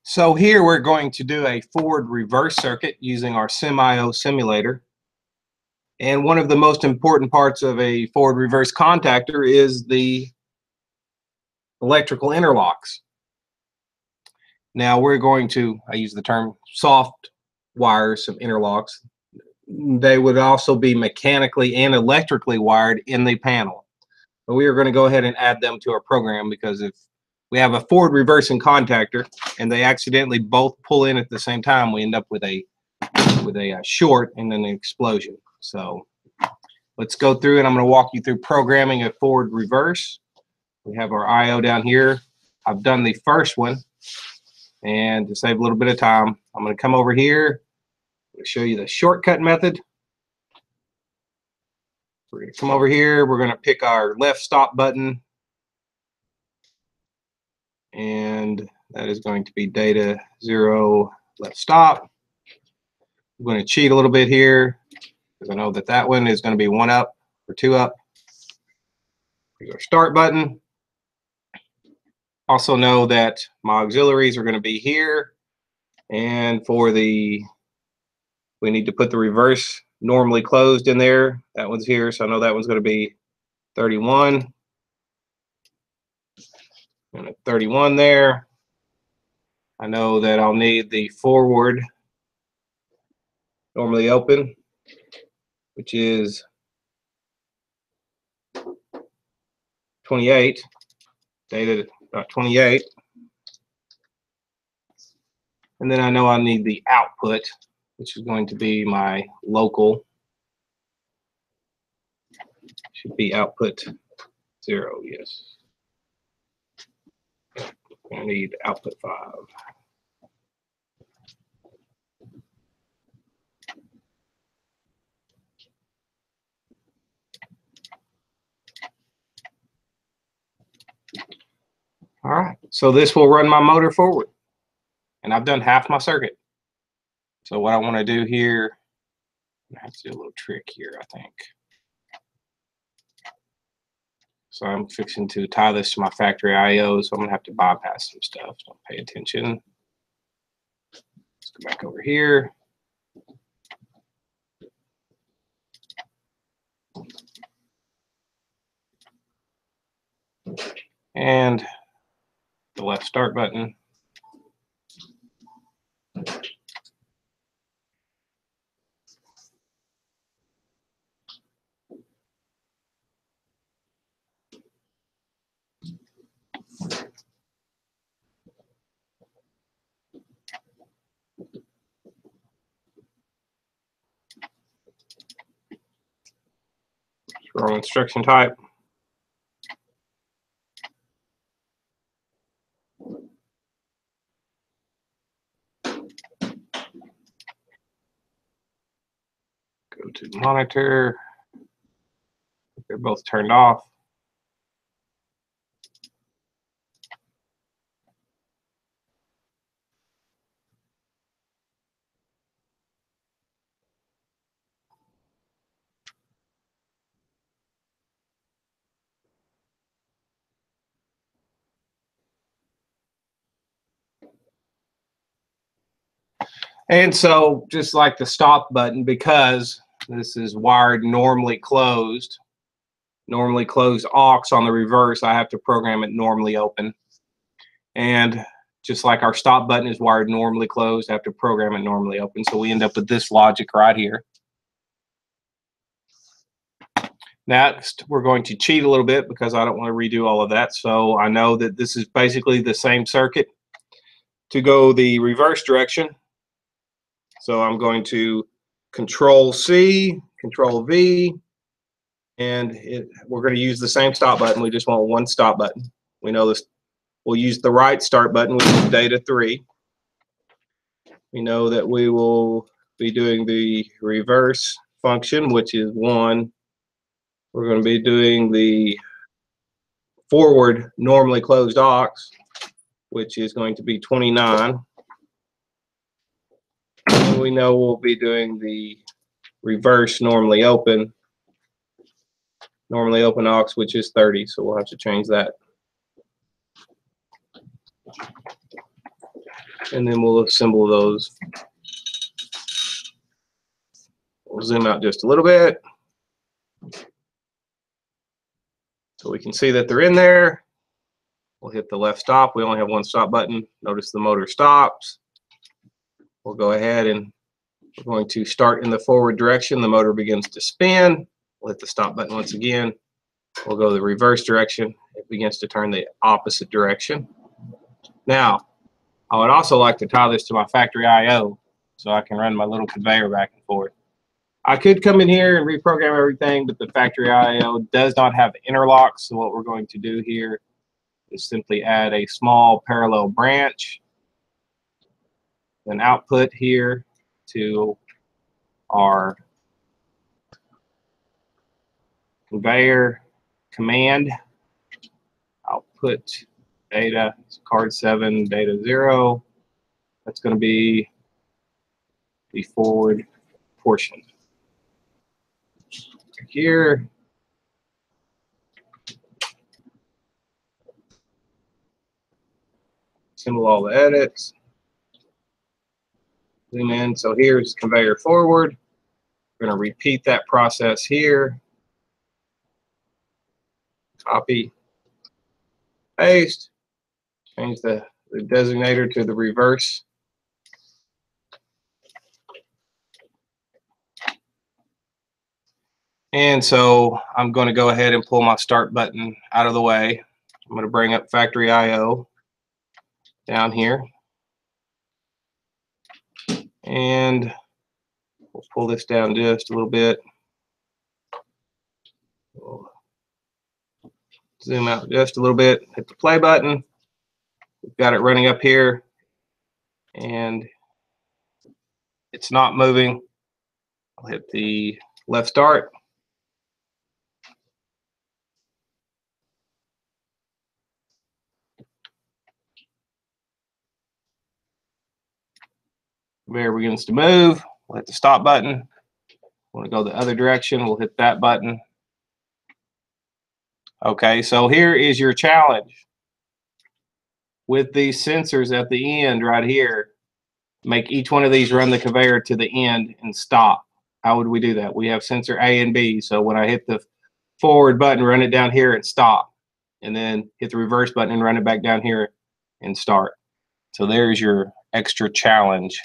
So here we're going to do a forward reverse circuit using our SimIO simulator. And one of the most important parts of a forward reverse contactor is the electrical interlocks. Now we're going to, I use the term soft wire some interlocks. They would also be mechanically and electrically wired in the panel. But we are going to go ahead and add them to our program, because if we have a forward reversing contactor and they accidentally both pull in at the same time, we end up with a short and then an explosion. So let's go through, and I'm going to walk you through programming a forward reverse. We have our IO down here. I've done the first one, and to save a little bit of time, I'm going to come over here and show you the shortcut method. We're going to come over here. We're going to pick our left stop button, and that is going to be data 0 left stop. I'm going to cheat a little bit here because I know that that one is going to be 1 up or 2 up. Here's our start button. Also know that my auxiliaries are going to be here, and for the, we need to put the reverse normally closed in there. That one's here, so I know that one's going to be 31. And a 31 there. I know that I'll need the forward normally open, which is 28, dated 28. And then I know I need the output, which is going to be my local. Should be output 0, yes. I need output 5. All right, so this will run my motor forward, and I've done half my circuit. So what I want to do here, I have to do a little trick here, I think. So I'm fixing to tie this to my factory IO, so I'm going to have to bypass some stuff. Don't pay attention. Let's go back over here. And the left start button. Wrong instruction type. Go to monitor. They're both turned off. And so just like the stop button, because this is wired normally closed aux on the reverse, I have to program it normally open. And just like our stop button is wired normally closed, I have to program it normally open. So we end up with this logic right here. Next, we're going to cheat a little bit because I don't want to redo all of that. So I know that this is basically the same circuit to go the reverse direction. So I'm going to Control C, Control V, and we're going to use the same stop button. We just want one stop button. We know this. We'll use the right start button, which is data 3. We know that we will be doing the reverse function, which is 1. We're going to be doing the forward normally closed aux, which is going to be 29. And we know we'll be doing the reverse normally open aux, which is 30. So we'll have to change that. and then we'll assemble those. We'll zoom out just a little bit so we can see that they're in there. We'll hit the left stop. We only have one stop button. Notice the motor stops. We'll go ahead and we're going to start in the forward direction. The motor begins to spin. We'll hit the stop button once again. We'll go the reverse direction. It begins to turn the opposite direction. Now, I would also like to tie this to my factory I/O so I can run my little conveyor back and forth. I could come in here and reprogram everything, but the factory I/O does not have interlocks. So what we're going to do here is simply add a small parallel branch, an output here to our conveyor command. Output data, card 7, data 0. That's going to be the forward portion. Here, assemble all the edits. Zoom in. So here's conveyor forward. We're going to repeat that process here. Copy, paste, change the designator to the reverse. And so I'm going to go ahead and pull my start button out of the way. I'm going to bring up factory I/O down here. And we'll pull this down just a little bit. We'll zoom out just a little bit, hit the play button. We've got it running up here, and it's not moving. I'll hit the left start. Conveyor begins to move. We'll hit the stop button. Want to go the other direction, we'll hit that button. Okay, so here is your challenge. With these sensors at the end right here, make each one of these run the conveyor to the end and stop. How would we do that? We have sensor A and B, so when I hit the forward button, run it down here and stop, and then hit the reverse button and run it back down here and start. So there's your extra challenge.